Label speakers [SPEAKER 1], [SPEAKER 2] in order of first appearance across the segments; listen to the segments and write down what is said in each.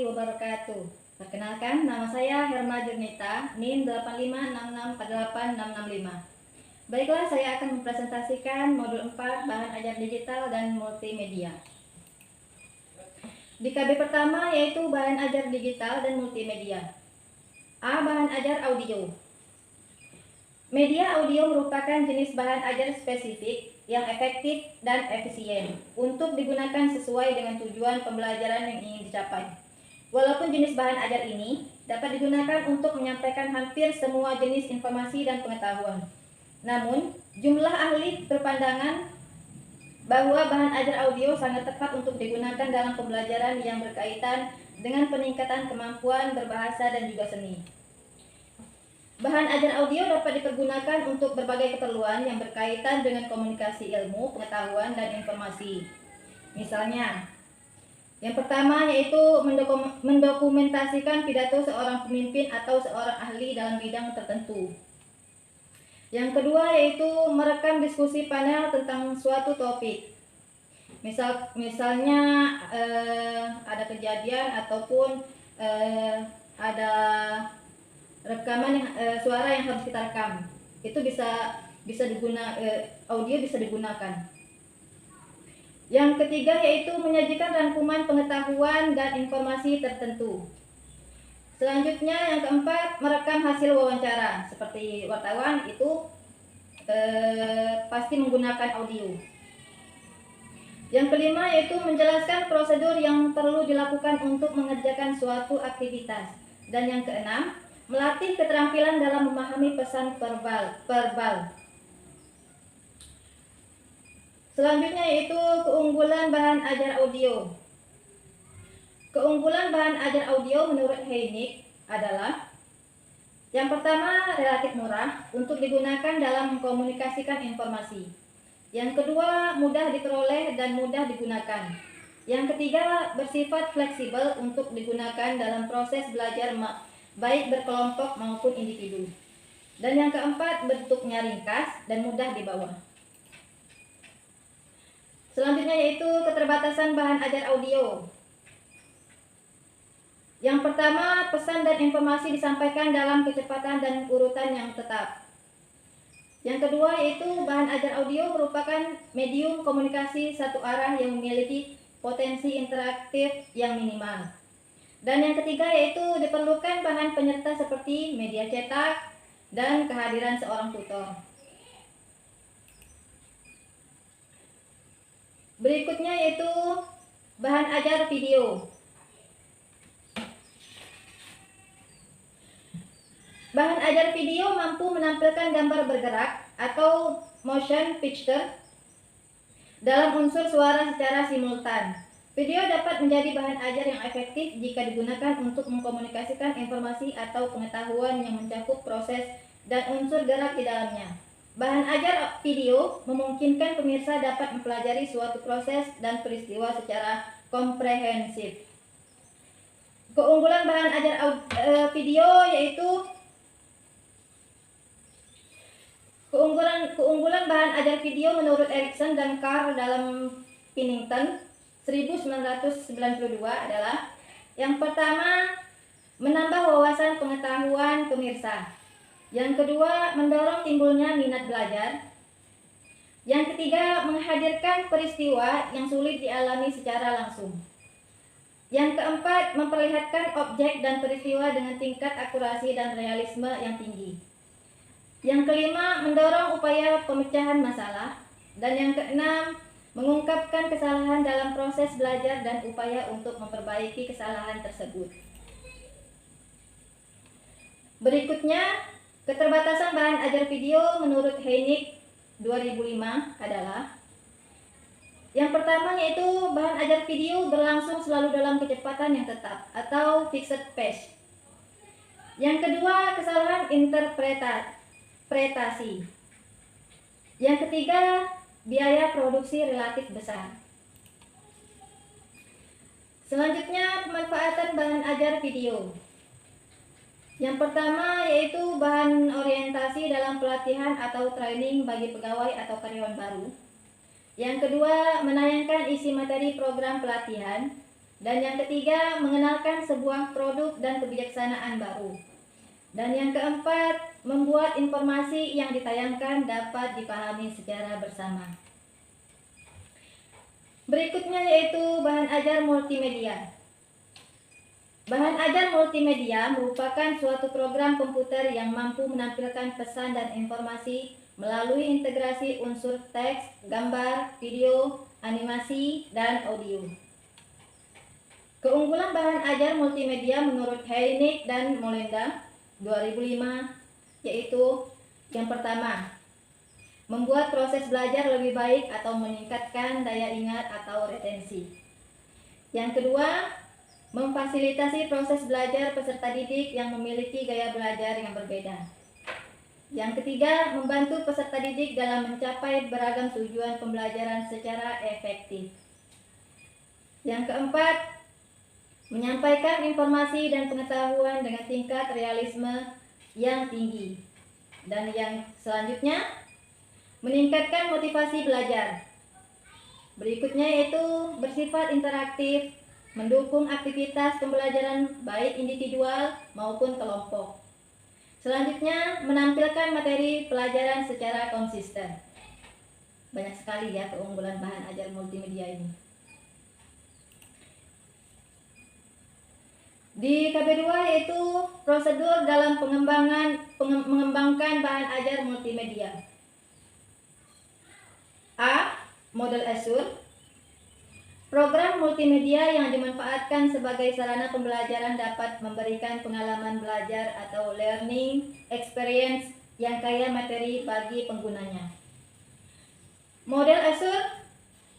[SPEAKER 1] wabarakatuh. Perkenalkan, nama saya Herma Jernita, NIM 856648665. Baiklah, saya akan mempresentasikan modul 4 bahan ajar digital dan multimedia. Di KB pertama yaitu bahan ajar digital dan multimedia. A. Bahan ajar audio. Media audio merupakan jenis bahan ajar spesifik yang efektif dan efisien untuk digunakan sesuai dengan tujuan pembelajaran yang ingin dicapai. Walaupun jenis bahan ajar ini dapat digunakan untuk menyampaikan hampir semua jenis informasi dan pengetahuan. Namun, jumlah ahli berpandangan bahwa bahan ajar audio sangat tepat untuk digunakan dalam pembelajaran yang berkaitan dengan peningkatan kemampuan berbahasa dan juga seni. Bahan ajar audio dapat dipergunakan untuk berbagai keperluan yang berkaitan dengan komunikasi ilmu, pengetahuan, dan informasi. Misalnya, yang pertama yaitu mendokumentasikan pidato seorang pemimpin atau seorang ahli dalam bidang tertentu. Yang kedua yaitu merekam diskusi panel tentang suatu topik. Misalnya ada kejadian ataupun ada rekaman yang suara yang harus kita rekam, itu audio bisa digunakan. Yang ketiga yaitu menyajikan rangkuman pengetahuan dan informasi tertentu. Selanjutnya yang keempat, merekam hasil wawancara. Seperti wartawan itu pasti menggunakan audio. Yang kelima yaitu menjelaskan prosedur yang perlu dilakukan untuk mengerjakan suatu aktivitas. Dan yang keenam, melatih keterampilan dalam memahami pesan verbal. Selanjutnya yaitu keunggulan bahan ajar audio. Keunggulan bahan ajar audio menurut Heinig adalah: yang pertama, relatif murah untuk digunakan dalam mengkomunikasikan informasi. Yang kedua, mudah diperoleh dan mudah digunakan. Yang ketiga, bersifat fleksibel untuk digunakan dalam proses belajar baik berkelompok maupun individu. Dan yang keempat, bentuknya ringkas dan mudah dibawa. Selanjutnya yaitu keterbatasan bahan ajar audio. Yang pertama, pesan dan informasi disampaikan dalam kecepatan dan urutan yang tetap. Yang kedua yaitu bahan ajar audio merupakan medium komunikasi satu arah yang memiliki potensi interaktif yang minimal. Dan yang ketiga yaitu diperlukan bahan penyerta seperti media cetak dan kehadiran seorang tutor. Berikutnya yaitu bahan ajar video. Bahan ajar video mampu menampilkan gambar bergerak atau motion picture dalam unsur suara secara simultan. Video dapat menjadi bahan ajar yang efektif jika digunakan untuk mengkomunikasikan informasi atau pengetahuan yang mencakup proses dan unsur gerak di dalamnya. Bahan ajar video memungkinkan pemirsa dapat mempelajari suatu proses dan peristiwa secara komprehensif. Keunggulan bahan ajar video yaitu keunggulan bahan ajar video menurut Erikson dan Carl dalam Pennington 1992 adalah: yang pertama, menambah wawasan pengetahuan pemirsa. Yang kedua, mendorong timbulnya minat belajar. Yang ketiga, menghadirkan peristiwa yang sulit dialami secara langsung. Yang keempat, memperlihatkan objek dan peristiwa dengan tingkat akurasi dan realisme yang tinggi. Yang kelima, mendorong upaya pemecahan masalah. Dan yang keenam, mengungkapkan kesalahan dalam proses belajar dan upaya untuk memperbaiki kesalahan tersebut. Berikutnya, keterbatasan bahan ajar video menurut Heinig 2005 adalah: yang pertama yaitu bahan ajar video berlangsung selalu dalam kecepatan yang tetap atau fixed pace. Yang kedua, kesalahan interpretasi. Yang ketiga, biaya produksi relatif besar. Selanjutnya, pemanfaatan bahan ajar video. Yang pertama yaitu bahan orientasi dalam pelatihan atau training bagi pegawai atau karyawan baru. Yang kedua, menayangkan isi materi program pelatihan. Dan yang ketiga, mengenalkan sebuah produk dan kebijaksanaan baru. Dan yang keempat, membuat informasi yang ditayangkan dapat dipahami secara bersama. Berikutnya yaitu bahan ajar multimedia. Bahan ajar multimedia merupakan suatu program komputer yang mampu menampilkan pesan dan informasi melalui integrasi unsur teks, gambar, video, animasi, dan audio. Keunggulan bahan ajar multimedia menurut Heinig dan Molenda 2005 yaitu yang pertama, membuat proses belajar lebih baik atau meningkatkan daya ingat atau retensi. Yang kedua, memfasilitasi proses belajar peserta didik yang memiliki gaya belajar yang berbeda. Yang ketiga, membantu peserta didik dalam mencapai beragam tujuan pembelajaran secara efektif. Yang keempat, menyampaikan informasi dan pengetahuan dengan tingkat realisme yang tinggi. Dan yang selanjutnya, meningkatkan motivasi belajar. Berikutnya yaitu bersifat interaktif, mendukung aktivitas pembelajaran baik individual maupun kelompok. Selanjutnya, menampilkan materi pelajaran secara konsisten. Banyak sekali ya keunggulan bahan ajar multimedia ini. Di KB2 yaitu prosedur dalam mengembangkan bahan ajar multimedia. A. Model Azure. Program multimedia yang dimanfaatkan sebagai sarana pembelajaran dapat memberikan pengalaman belajar atau learning experience yang kaya materi bagi penggunanya. Model Azure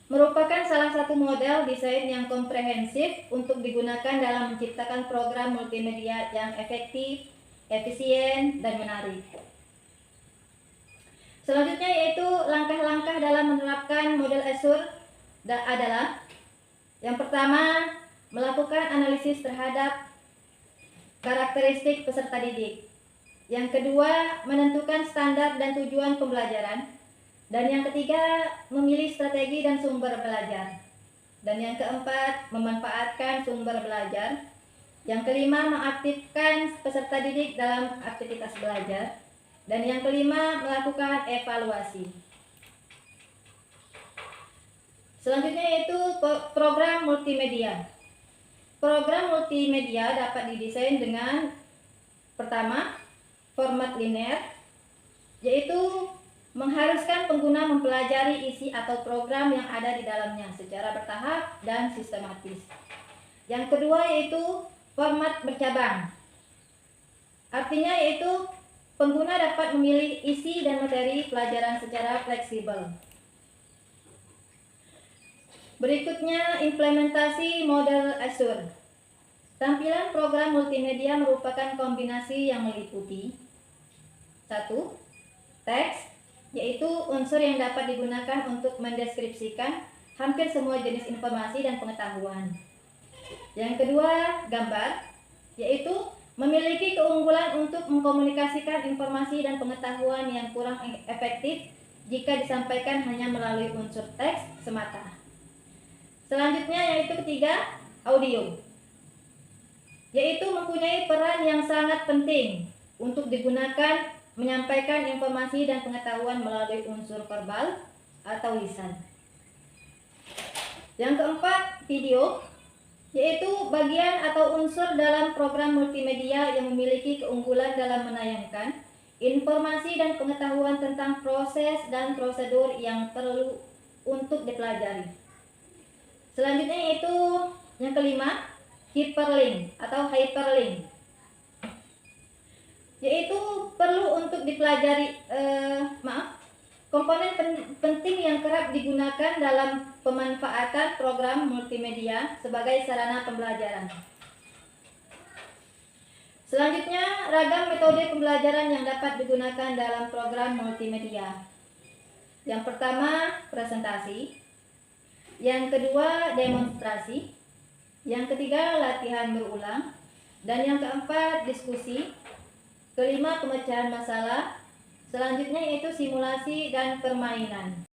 [SPEAKER 1] merupakan salah satu model desain yang komprehensif untuk digunakan dalam menciptakan program multimedia yang efektif, efisien, dan menarik. Selanjutnya yaitu langkah-langkah dalam menerapkan model Azure adalah yang pertama, melakukan analisis terhadap karakteristik peserta didik. Yang kedua, menentukan standar dan tujuan pembelajaran. Dan yang ketiga, memilih strategi dan sumber belajar. Dan yang keempat, memanfaatkan sumber belajar. Yang kelima, mengaktifkan peserta didik dalam aktivitas belajar. Dan yang kelima, melakukan evaluasi. Selanjutnya yaitu program multimedia. Program multimedia dapat didesain dengan pertama, format linear, yaitu mengharuskan pengguna mempelajari isi atau program yang ada di dalamnya secara bertahap dan sistematis. Yang kedua yaitu format bercabang. Artinya yaitu pengguna dapat memilih isi dan materi pelajaran secara fleksibel. Berikutnya, implementasi model Azure. Tampilan program multimedia merupakan kombinasi yang meliputi 1. Teks, yaitu unsur yang dapat digunakan untuk mendeskripsikan hampir semua jenis informasi dan pengetahuan. Yang kedua, gambar, yaitu memiliki keunggulan untuk mengkomunikasikan informasi dan pengetahuan yang kurang efektif jika disampaikan hanya melalui unsur teks semata. Selanjutnya yaitu ketiga, audio, yaitu mempunyai peran yang sangat penting untuk digunakan menyampaikan informasi dan pengetahuan melalui unsur verbal atau lisan. Yang keempat, video, yaitu bagian atau unsur dalam program multimedia yang memiliki keunggulan dalam menayangkan informasi dan pengetahuan tentang proses dan prosedur yang perlu untuk dipelajari. Selanjutnya yaitu yang kelima, hyperlink atau hyperlink, yaitu perlu untuk dipelajari komponen penting yang kerap digunakan dalam pemanfaatan program multimedia sebagai sarana pembelajaran. Selanjutnya, ragam metode pembelajaran yang dapat digunakan dalam program multimedia. Yang pertama, presentasi. Yang kedua, demonstrasi. Yang ketiga, latihan berulang. Dan yang keempat, diskusi. Kelima, pemecahan masalah. Selanjutnya yaitu simulasi dan permainan.